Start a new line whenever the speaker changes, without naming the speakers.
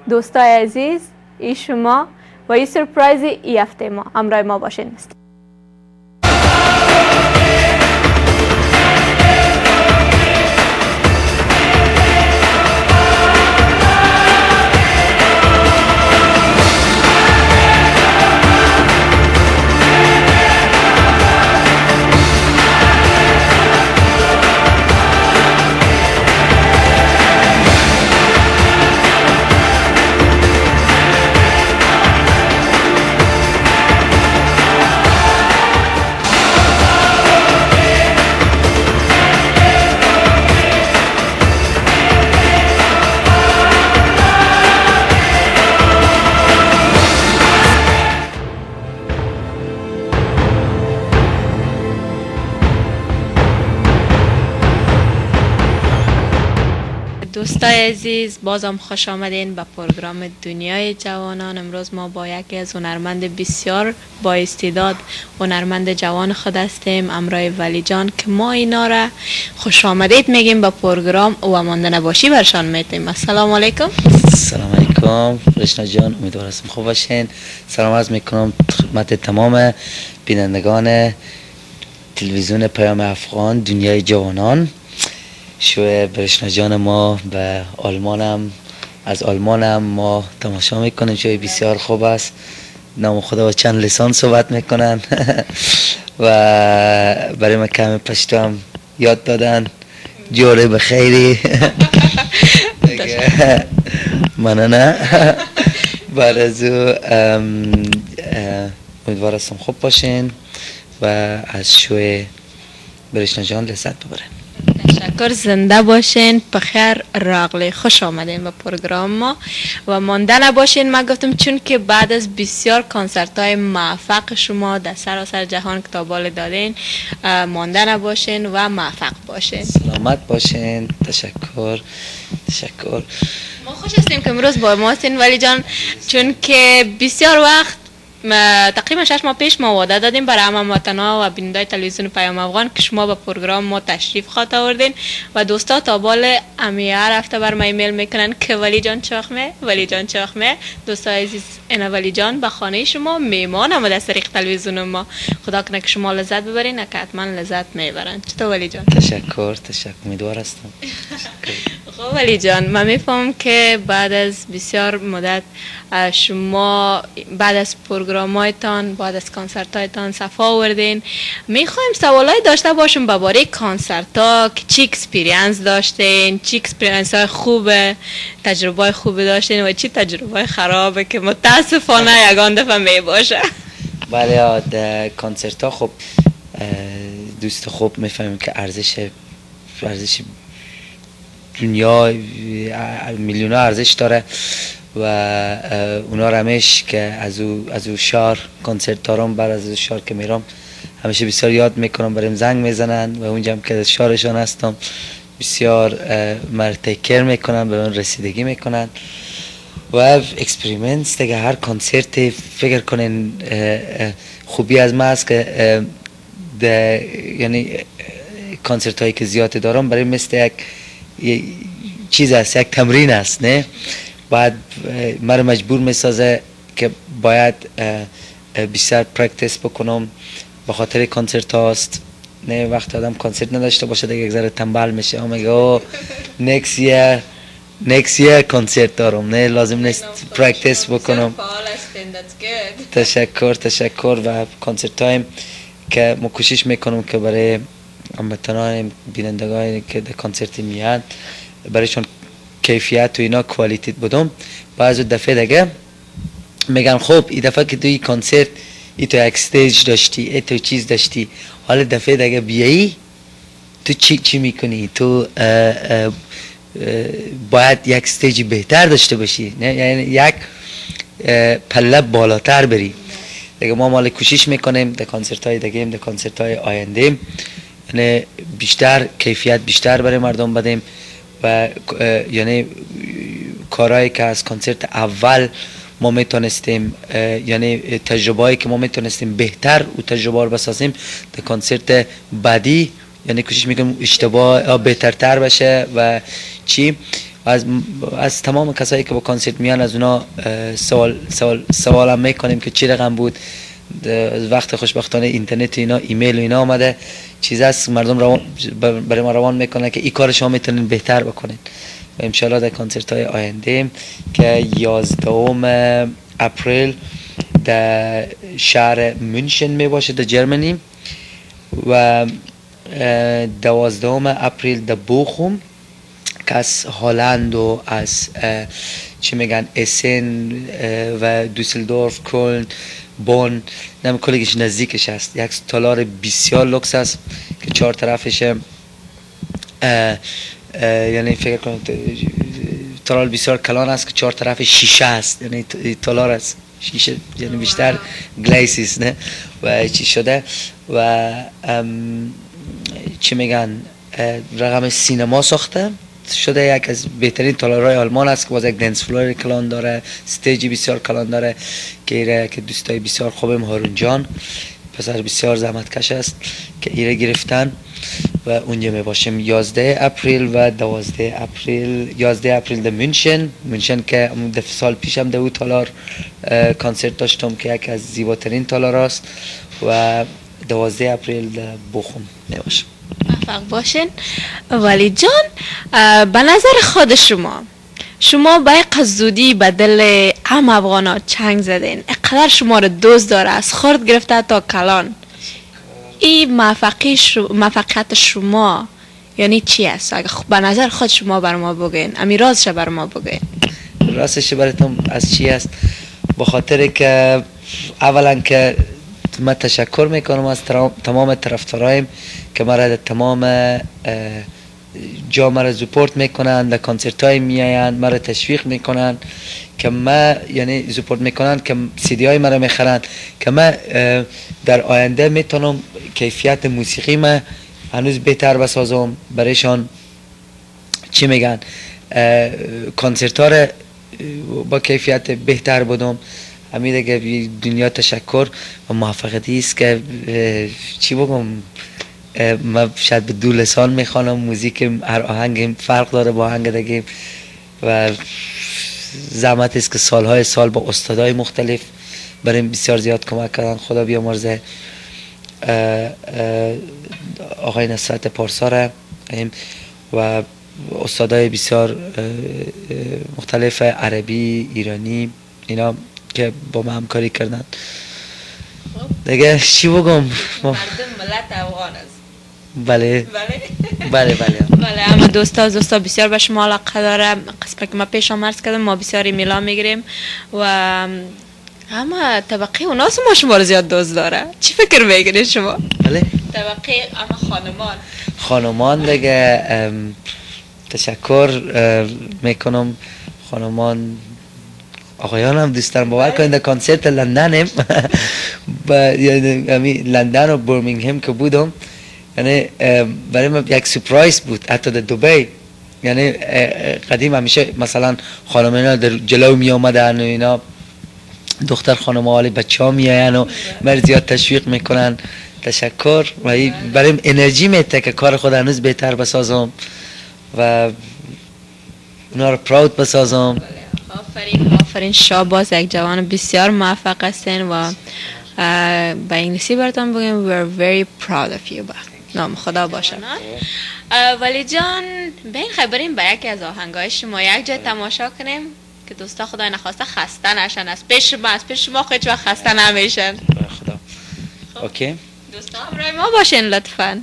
دوستای عزیز، ای شما و این سرپرایز ای هفته ما همراه ما باشین. دوستای عزیز، بازم خوش آمدین به پروگرام دنیای جوانان. امروز ما با یکی از هنرمند بسیار با استعداد هنرمند جوان خود هستیم، همراه ولی جان، که ما اینا را خوش آمدید میگیم به پروگرام و مانده نباشی برشان میتیم. السلام علیکم.
سلام علیکم رشنا جان، امیدوار هستم خوب باشین. سلام عرض میکنم خدمت تمام بینندگان تلویزیون پیام افغان دنیای جوانان. شوی برشنا جان ما به از آلمانم ما تماشا میکنیم، شوی بسیار خوب است. نام خدا و چند لسان صحبت میکنن و برای ما کمی پشتو هم یاد دادن. جوره بخیری منه نه بعد از او امیدوار هستم خوب باشین و از شوی برشنا جان لذت ببرین.
تشکر، زنده باشین، بخیر راغلی، خوش آمدین به پروگرام ما و مانده نباشین. من گفتم چون که بعد از بسیار کنسرت های موفق شما در سراسر جهان کتابال دادین، مانده نباشین و موفق باشین.
سلامت باشین. تشکر.
ما خوش هستیم که امروز با ما هستین ولی جان، چون که بسیار وقت تقریبا 6 ماه پیش ما وعده دادیم برای هموطنان و بینندگان تلویزیون پیام افغان که شما به پروگرام ما تشریف خواهد آوردین و دوستا تا بال هر هفته بر ما ایمیل میکنن که ولی جان چه وقت می دوستا عزیز، انا ولی جان به خانه شما میمان هم از طریق تلویزیون ما. خدا کنه که شما لذت ببرین، که حتما لذت میبرن. چطور ولی جان؟
تشکر، امیدوار هستم.
خب ولی جان، من میفهمم که بعد از بسیار مدت شما بعد از پروگرامایتان، بعد از کنسرتایتان صفا آوردین. میخوایم سوالای داشته باشیم باره کنسرت ها که چی اکسپریانس داشتین، چی اکسپریانس های خوبه، تجربه خوبه داشتین و چی تجربه خرابه که متاسفانه یگان دفعه می باشه.
بله، در کنسرت ها خب دوست خوب میفهمیم که ارزش دنیا میلیون ها ارزش داره و اونا رمش که از او شهر کنسرت دارم، بعد از شهر که میرم همیشه بسیار یاد میکنم، بریم زنگ میزنن و اونجا هم که از شهرشان هستم بسیار مرتکر میکنن، به من رسیدگی میکنن و اکسپریمنت دیگه. هر کنسرت فکر کنین خوبی از ما است که یعنی کنسرت هایی که زیاد دارم برای مثل یک چیز است، یک تمرین است، نه بعد مرا مجبور میسازه که باید بیشتر پرکتیس بکنم به خاطر کنسرت هاست. نه وقت آدم کنسرت نداشته باشه دیگه یک ذره تنبل میشه، میگه او next year کنسرت دارم، نه لازم نیست پرکتیس بکنم. تشکر و کنسرت تایم که ما کوشش میکنم که برای هموطنان بینندگانی که در کنسرت میان برایشون کیفیت و اینا کوالیتی بدم. بعضی دفعه دیگه میگن خب این دفعه که توی کنسرت ای تو یک استیج داشتی، ای تو چیز داشتی، حالا دفعه دیگه بیایی تو چی میکنی؟ تو باید یک استیج بهتر داشته باشی، نه یعنی یک پله بالاتر بری دیگه. ما مال کوشش میکنیم در کنسرت های دیگه، در کنسرت های آینده یعنی بیشتر کیفیت بیشتر برای مردم بدیم و یعنی کارهایی که از کنسرت اول ما میتونستیم، یعنی تجربه‌ای که ما میتونستیم بهتر و تجربه رو بسازیم در کنسرت بعدی، یعنی کوشش میکنیم اشتباه بهترتر بشه و چی و از تمام کسایی که با کنسرت میان از اونا سوالم میکنیم که چی رقم بود. وقت خوشبختانه اینترنت و اینا ایمیل و اینا آمده، چیز است مردم برای ما روان میکنه که این کار شما میتونین بهتر بکنین. و انشالله در کنسرت های آینده که 11 اپریل در شهر مونشن می باشه در جرمنی و 12 اپریل در بوخوم که از هلند و از چی میگن اسن و دوسلدورف، کلن، بون، نمی کلگیش نزدیکش است. یک تالار بسیار لوکس است که 4 طرفش یعنی فکر کنید تالار بسیار کلان است که 4 طرف شیشه است، یعنی تالار است شیشه، یعنی بیشتر گلیسیس نه و چی شده و چی میگن رقم سینما ساخته شده. یک از بهترین تالارهای آلمان است که باز یک دنس فلور کلان داره، استیجی بسیار کلان داره که دوستای بسیار خوبم هارون جان پسر بسیار زحمتکش است که ایره گرفتن و اونجا می باشیم 11 اپریل و 12 اپریل. 11 اپریل در مونشن که سال پیشم در اون تالار کنسرت داشتم که یک از زیباترین تالار است و 12 اپریل در بوخوم می باشیم.
موفق باشین. ولی جان به نظر خود شما به قزودی به دل هم افغانا چنگ زدین، اقدر شما رو دوست داره از خرد گرفته تا کلان. این موفقیت شما یعنی چی است؟ اگه به نظر خود شما بر ما بگین، امی رازش بر ما بگین.
راستش براتون از چی است؟ به خاطر که اولا که من تشکر میکنم از تمام طرفدارایم که مرا در تمام جا مرا سپورت میکنن، در کنسرت های میاین مرا تشویق میکنن که من یعنی سپورت میکنن که CD های مرا میخرن که من در آینده میتونم کیفیت موسیقی من هنوز بهتر بسازم برایشان. چی میگن کنسرت ها را با کیفیت بهتر بدم. همین دیگه دنیا تشکر و موفقیتی است که چی بگم من شاید به دو لسان میخوانم. موزیک هر آهنگ فرق داره با آهنگ دیگه و زحمت است که سالهای سال با استادای مختلف برای بسیار زیاد کمک کردن. خدا بیامرزه آقای نصرت پارسا و استادای بسیار مختلف عربی، ایرانی اینا که با ما همکاری کردن. دیگه چی بگم؟
مردم ملت افغان است.
بله بله
بله اما دوستا بسیار به شما علاقه داره. قسمت که ما پیش عرض کردم ما بسیار ایمیلا میگیریم و اما طبقه اوناس ما شما رو زیاد دوست داره. چی فکر میگیرید شما؟
بله
طبقه اما
خانمان دیگه تشکر میکنم. خانمان آقایان هم دوست دارم. باور کنید در کنسرت لندنم یعنی لندن و برمینگهم که بودم یعنی برای من یک سپرایز بود. حتی در دبی یعنی قدیم همیشه مثلا خانم اینا در جلو می آمدن و اینا دختر خانم حالی بچه ها می آین و مرد زیاد تشویق میکنن. تشکر و برای انرژی میده که کار خود هنوز بهتر بسازم و اونا رو پراود بسازم.
آفرین شاباز یک جوان بسیار موفق هستین و با انگلیسی براتون بگیم we're very proud of you. نام خدا باشه. ولی جان بین خبریم با یکی از آهنگای شما یک جای تماشا کنیم که دوستا خدای نخواسته خسته نشن. از پیش شما خیلی خسته نمیشن.
خدا اوکی
دوستا همراه ما باشین لطفاً.